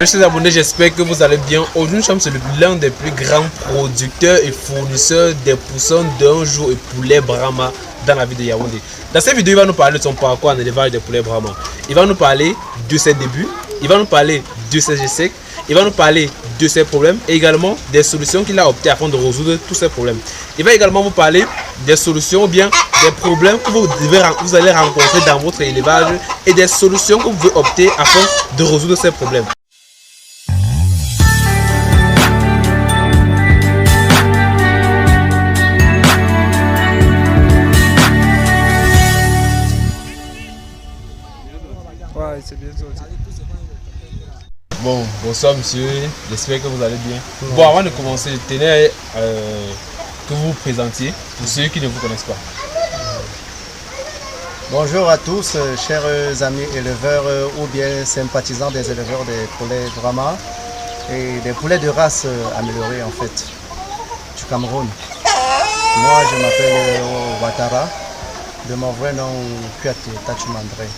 Chers abonnés, j'espère que vous allez bien. Aujourd'hui, nous sommes sur l'un des plus grands producteurs et fournisseurs des poussins d'un jour et poulet Brahma dans la ville de Yaoundé. Dans cette vidéo, il va nous parler de son parcours en élevage des poulets Brahma. Il va nous parler de ses débuts, il va nous parler de ses essais, il va nous parler de ses problèmes et également des solutions qu'il a opté afin de résoudre tous ces problèmes. Il va également vous parler des solutions ou bien des problèmes que vous allez rencontrer dans votre élevage et des solutions que vous pouvez opter afin de résoudre ces problèmes. Ouais, c'est bien ça. Bon, bonsoir monsieur, j'espère que vous allez bien. Bon, avant de commencer, je tenais que vous vous présentiez pour ceux qui ne vous connaissent pas. Bonjour à tous, chers amis éleveurs ou bien sympathisants des éleveurs des poulets Brahma et des poulets de race améliorés en fait du Cameroun. Moi je m'appelle Ouattara, de mon vrai nom Kouyaté Tachumandré.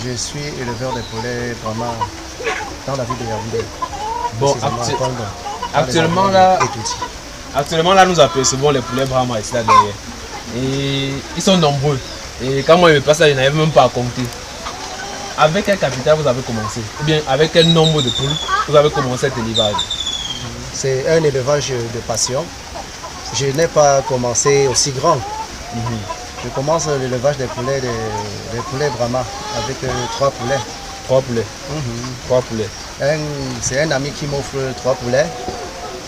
Je suis éleveur des poulets Brahma dans la ville de Yaoundé. Bon, actuellement là nous apercevons les poulets Brahma ici là derrière. Et ils sont nombreux. Et quand moi je me passe là, je n'arrive même pas à compter. Avec quel capital vous avez commencé? Ou bien avec quel nombre de poules vous avez commencé cet élevage? C'est un élevage de passion. Je n'ai pas commencé aussi grand. Je commence l'élevage des poulets Brahma avec 3 poulets. 3 poulets. 3 poulets. C'est un ami qui m'offre 3 poulets.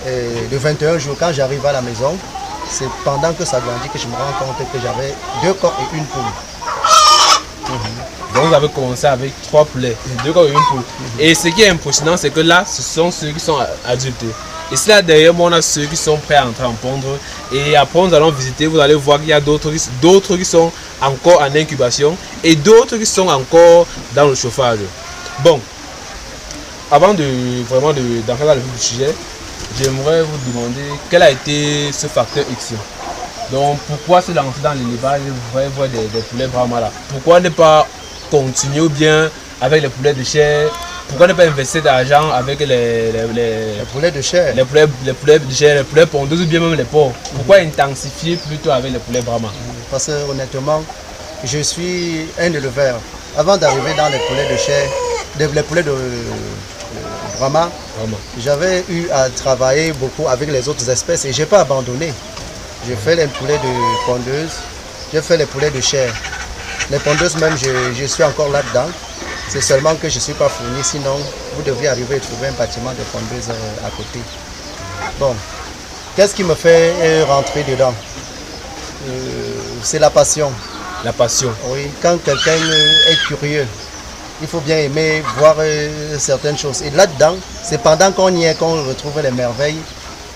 Et de 21 jours, quand j'arrive à la maison, c'est pendant que ça grandit que je me rends compte que j'avais 2 coqs et une poule. Donc vous avez commencé avec 3 poulets, 2 coqs et une poule. Et ce qui est impressionnant, c'est que là, ce sont ceux qui sont adultes. Et là derrière moi, on a ceux qui sont prêts à entrer en pondre. Et après, nous allons visiter, vous allez voir qu'il y a d'autres qui sont encore en incubation et d'autres qui sont encore dans le chauffage. Bon, avant d'entrer dans le vif du sujet, j'aimerais vous demander quel a été ce facteur X. Donc pourquoi se lancer dans l'élevage des poulets Brahma là? Pourquoi ne pas continuer ou bien avec les poulets de chair? Pourquoi ne pas investir d'argent avec les poulets de chair? Les poulets de chair, les poulets pondeuses ou bien même les porcs? Pourquoi intensifier plutôt avec les poulets Brahma? Parce que honnêtement, je suis un éleveur. Avant d'arriver dans les poulets de chair, les poulets de Brahma, j'avais eu à travailler beaucoup avec les autres espèces et je n'ai pas abandonné. J'ai fait les poulets de pondeuses, j'ai fait les poulets de chair. Les pondeuses même, je suis encore là-dedans. C'est seulement que je ne suis pas fourni, sinon vous devriez arriver à trouver un bâtiment de pondeuses à côté. Bon, qu'est-ce qui me fait rentrer dedans? C'est la passion. La passion. Oui, quand quelqu'un est curieux, il faut bien aimer voir certaines choses. Et là-dedans, c'est pendant qu'on y est qu'on retrouve les merveilles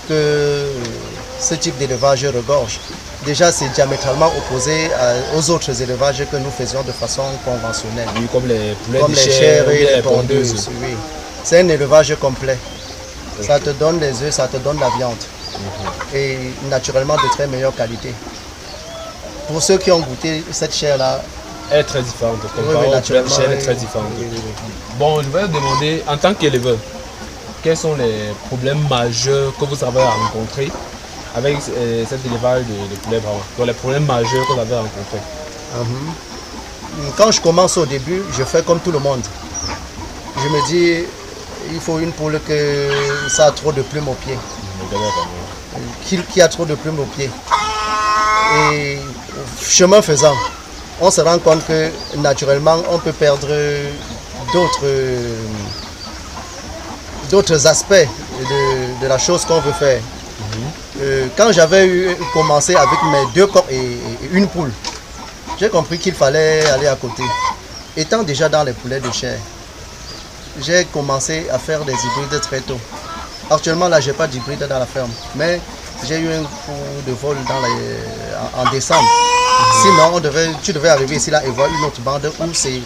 que ce type d'élevage regorge. Déjà, c'est diamétralement opposé aux autres élevages que nous faisions de façon conventionnelle. Oui, comme les poulets comme de les chair chairs et les pondeuses. pondeuses. Oui. C'est un élevage complet. Okay. Ça te donne les œufs, ça te donne la viande. Et naturellement de très meilleure qualité. Pour ceux qui ont goûté cette chair-là, elle est très différente. Oui, naturellement, elle est très différente. Oui. Bon, je vais vous demander, en tant qu'éleveur, quels sont les problèmes majeurs que vous avez rencontrés avec cet élevage de poulets Brahma? Donc les problèmes majeurs que vous avez rencontrés. Quand je commence au début, je fais comme tout le monde. Je me dis, il faut une poule que ça a trop de plumes aux pieds. Qui a trop de plumes aux pieds. Et chemin faisant, on se rend compte que naturellement, on peut perdre d'autres aspects de la chose qu'on veut faire. Quand j'avais commencé avec mes 2 coqs et une poule, j'ai compris qu'il fallait aller à côté. Étant déjà dans les poulets de chair, j'ai commencé à faire des hybrides très tôt. Actuellement, là, je n'ai pas d'hybride dans la ferme, mais j'ai eu un coup de vol en décembre. Sinon, tu devais arriver ici là et voir une autre bande où c'est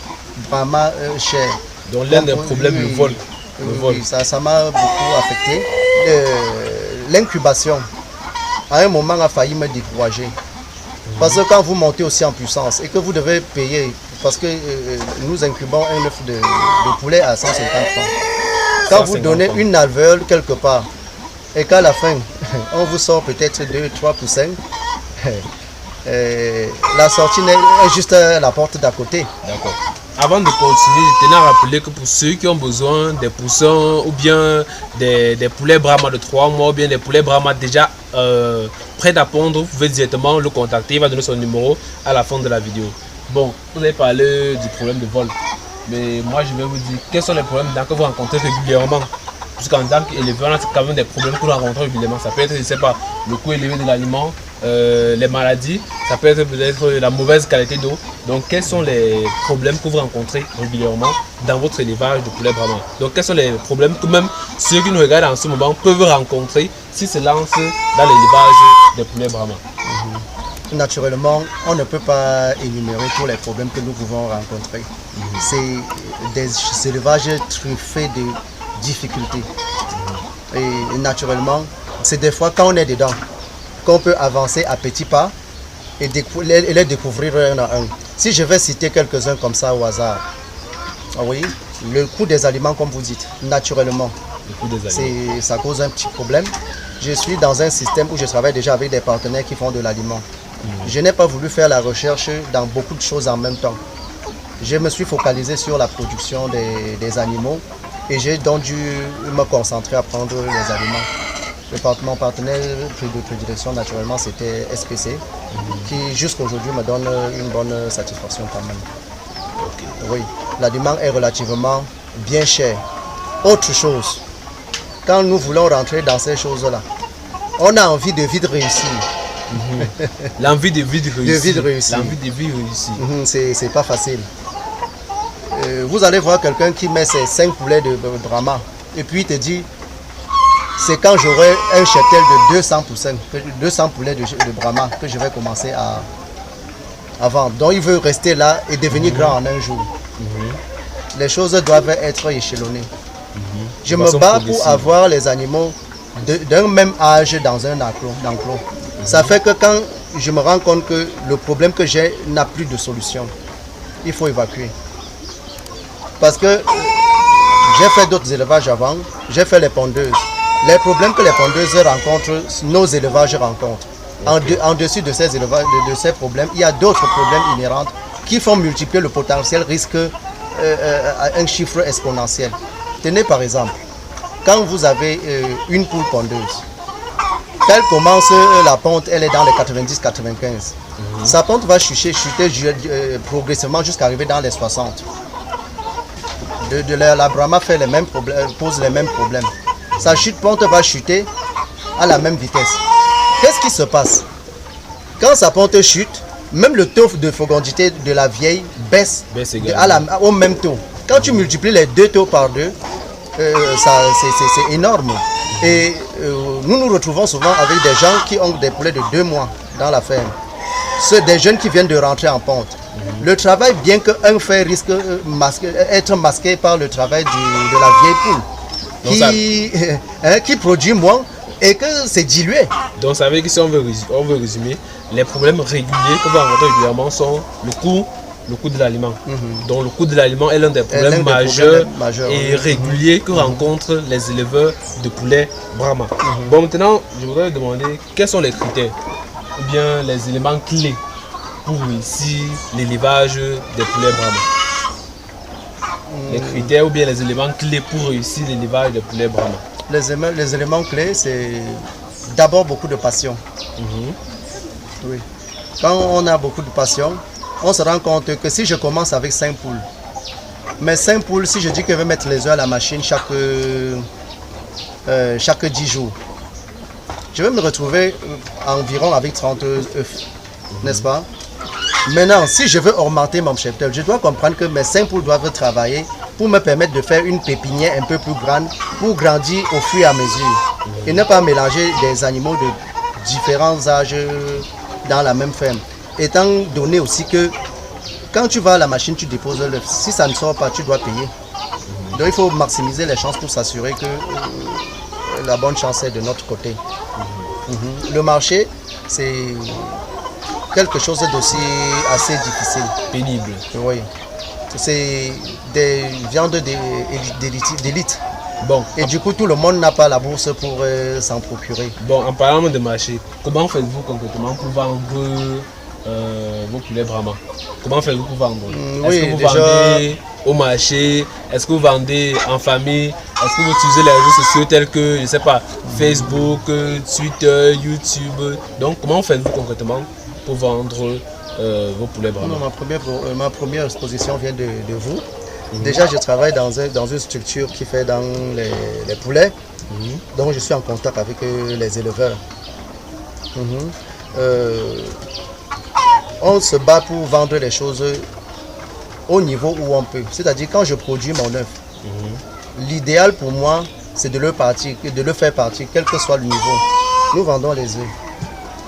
vraiment cher. Donc l'un des problèmes, le vol. Oui, ça m'a beaucoup affecté. L'incubation, à un moment, a failli me décourager. Parce que quand vous montez aussi en puissance et que vous devez payer, parce que nous incubons un œuf de poulet à 150 francs. Quand vous donnez une alvéole quelque part, et qu'à la fin, on vous sort peut-être 2, 3 poussins, la sortie est juste à la porte d'à côté. D'accord. Avant de continuer, je tenais à rappeler que pour ceux qui ont besoin des poussins ou bien des poulets Brahma de 3 mois ou bien des poulets Brahma déjà prêts à pondre, vous pouvez directement le contacter. Il va donner son numéro à la fin de la vidéo. Bon, vous avez parlé du problème de vol. Mais moi, je vais vous dire quels sont les problèmes que vous rencontrez régulièrement. Puisqu'en tant qu'éleveur, on a quand même des problèmes que vous rencontrez régulièrement. Ça peut être, je ne sais pas, le coût élevé de l'aliment, les maladies, ça peut être peut-être la mauvaise qualité d'eau. Donc, quels sont les problèmes que vous rencontrez régulièrement dans votre élevage de poulet Brahma? Donc, quels sont les problèmes que même ceux qui nous regardent en ce moment peuvent rencontrer s'ils se lancent dans l'élevage des poulets Brahma? Naturellement, on ne peut pas énumérer tous les problèmes que nous pouvons rencontrer. C'est des élevages truffés de difficultés. Et naturellement, c'est des fois quand on est dedans qu'on peut avancer à petits pas et les découvrir un à un. Si je vais citer quelques-uns comme ça au hasard, oui, le coût des aliments, comme vous dites, naturellement, ça cause un petit problème. Je suis dans un système où je travaille déjà avec des partenaires qui font de l'aliment. Je n'ai pas voulu faire la recherche dans beaucoup de choses en même temps. Je me suis focalisé sur la production des animaux et j'ai donc dû me concentrer à prendre les aliments. Mon partenaire de prédilection, naturellement, c'était SPC, qui jusqu'aujourd'hui me donne une bonne satisfaction quand même. Oui, l'aliment est relativement bien cher. Autre chose, quand nous voulons rentrer dans ces choses-là, on a envie de vivre réussir. L'envie de vivre réussir. L'envie de vivre réussir. C'est pas facile. Vous allez voir quelqu'un qui met ses 5 poulets de Brahma et puis il te dit c'est quand j'aurai un cheptel de 200 poulets de Brahma que je vais commencer à vendre. Donc il veut rester là et devenir grand en un jour. Les choses doivent être échelonnées. Je me bats pour avoir les animaux d'un même âge dans un enclos. Ça fait que quand je me rends compte que le problème que j'ai n'a plus de solution, il faut évacuer. Parce que j'ai fait d'autres élevages avant, j'ai fait les pondeuses. Les problèmes que les pondeuses rencontrent, nos élevages rencontrent. En dessus de ces élevages, de ces problèmes, il y a d'autres problèmes inhérents qui font multiplier le potentiel risque à un chiffre exponentiel. Tenez par exemple, quand vous avez une poule pondeuse, elle commence la ponte, elle est dans les 90-95. Sa ponte va chuter progressivement jusqu'à arriver dans les 60. La Brahma fait les mêmes problèmes, pose les mêmes problèmes. Sa ponte va chuter à la même vitesse. Qu'est-ce qui se passe? Quand sa ponte chute, même le taux de fécondité de la vieille baisse au même taux. Quand tu multiplies les deux taux par deux, c'est énorme. Et nous nous retrouvons souvent avec des gens qui ont des poulets de 2 mois dans la ferme. C'est des jeunes qui viennent de rentrer en ponte. Le travail, bien qu'un fait risque d'être masqué par le travail de la vieille poule, qui produit moins et que c'est dilué. Donc ça veut dire que si on veut résumer, les problèmes réguliers que vous rencontrez régulièrement sont le coût de l'aliment. Donc le coût de l'aliment est l'un des problèmes majeurs et réguliers que rencontrent les éleveurs de poulets Brahma. Bon, maintenant, je voudrais vous demander quels sont les critères ou bien les éléments clés pour réussir l'élevage des poulets Brahma. Les critères ou bien les éléments clés pour réussir l'élevage des poulets Brahma. Les éléments clés, c'est d'abord beaucoup de passion. Oui. Quand on a beaucoup de passion, on se rend compte que si je commence avec 5 poules, mais 5 poules, si je dis que je vais mettre les œufs à la machine chaque 10 jours, je vais me retrouver environ avec 30 œufs, n'est-ce pas? Maintenant, si je veux augmenter mon cheptel, je dois comprendre que mes 5 poules doivent travailler pour me permettre de faire une pépinière un peu plus grande pour grandir au fur et à mesure et ne pas mélanger des animaux de différents âges dans la même ferme. Étant donné aussi que quand tu vas à la machine, tu déposes l'œuf. Si ça ne sort pas, tu dois payer. Donc il faut maximiser les chances pour s'assurer que la bonne chance est de notre côté. Le marché, c'est quelque chose d'aussi assez difficile. Pénible. Oui. C'est des viandes d'élite. Bon, Et du coup, tout le monde n'a pas la bourse pour s'en procurer. bon, en parlant de marché, comment faites-vous concrètement pour vendre vos poulets Brahma? Comment faites-vous pour vendre? Est-ce Oui, que vous déjà, vendez au marché? Est-ce que vous vendez en famille? Est-ce que vous utilisez les réseaux sociaux tels que, je sais pas, Facebook, Twitter, YouTube? Donc, comment faites-vous concrètement pour vendre vos poulets Brahma? Non, ma première exposition vient de vous. Déjà, je travaille dans une structure qui fait dans les poulets. Donc, je suis en contact avec les éleveurs. On se bat pour vendre les choses au niveau où on peut. C'est-à-dire, quand je produis mon œuf, l'idéal pour moi, c'est de le faire partir, quel que soit le niveau. Nous vendons les œufs.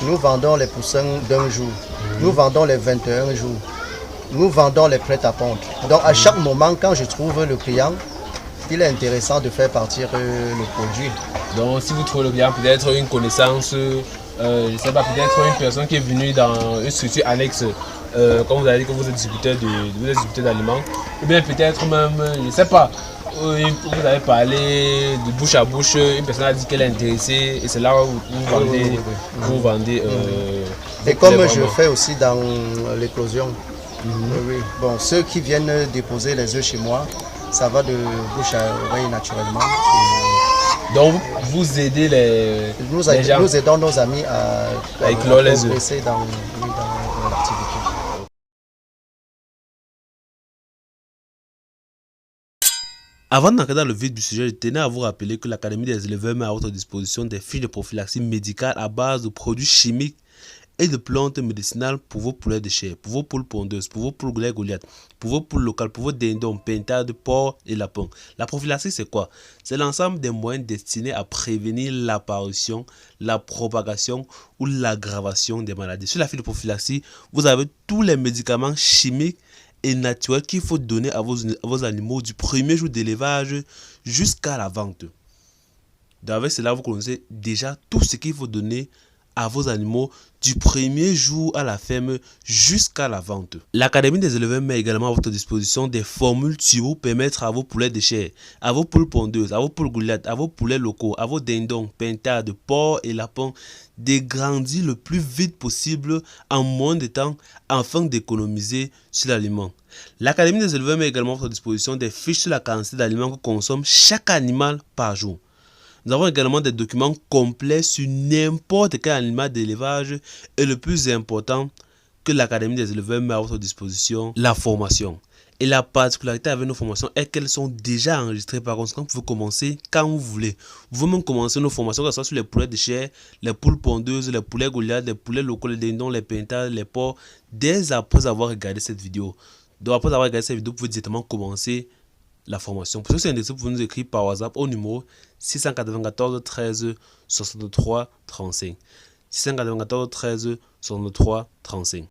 Nous vendons les poussins d'un jour. Nous vendons les 21 jours. Nous vendons les prêts à pondre. Donc à chaque moment, quand je trouve le client, il est intéressant de faire partir le produit. Donc si vous trouvez le client, peut-être une connaissance, je ne sais pas, peut-être une personne qui est venue dans une structure annexe, comme vous avez dit que vous êtes distributeur d'aliments, ou bien peut-être même, je ne sais pas, vous avez parlé de bouche à bouche, une personne a dit qu'elle est intéressée et c'est là où vous vendez. Et comme je fais aussi dans l'éclosion. Oui. Bon, ceux qui viennent déposer les œufs chez moi, ça va de bouche à oreille naturellement. Donc vous aidez les gens. Nous aidons nos amis à éclore les œufs. progresser dans l'activité. Avant d'entrer dans le vif du sujet, je tenais à vous rappeler que l'Académie des éleveurs met à votre disposition des fiches de prophylaxie médicale à base de produits chimiques et de plantes médicinales pour vos poulets de chair, pour vos poules pondeuses, pour vos poules Goliath, pour vos poules locales, pour vos dindons, pintades, porcs et lapins. La prophylaxie, c'est quoi? C'est l'ensemble des moyens destinés à prévenir l'apparition, la propagation ou l'aggravation des maladies. Sur la fiche de prophylaxie, vous avez tous les médicaments chimiques et naturels qu'il faut donner à vos animaux du premier jour d'élevage jusqu'à la vente. Avec cela, vous connaissez déjà tout ce qu'il faut donner à vos animaux du premier jour à la ferme jusqu'à la vente. L'Académie des éleveurs met également à votre disposition des formules turbo pour permettre à vos poulets de chair, à vos poules pondeuses, à vos poules Goliath, à vos poulets locaux, à vos dindons, pintades, porcs et lapins de grandir le plus vite possible en moins de temps afin d'économiser sur l'aliment. L'Académie des éleveurs met également à votre disposition des fiches sur la quantité d'aliments que consomme chaque animal par jour. Nous avons également des documents complets sur n'importe quel animal d'élevage et le plus important que l'Académie des éleveurs met à votre disposition, la formation. Et la particularité avec nos formations est qu'elles sont déjà enregistrées. Par conséquent, vous pouvez commencer quand vous voulez. Vous pouvez même commencer nos formations, que ce soit sur les poulets de chair, les poules pondeuses, les poulets Goliath, les poulets locaux, les dindons, les pintades, les porcs, dès après avoir regardé cette vidéo. Donc après avoir regardé cette vidéo, vous pouvez directement commencer la formation. Pour ceux qui sont intéressés, vous pouvez nous écrire par WhatsApp au numéro 694 13 63 35. 694 13 63 35.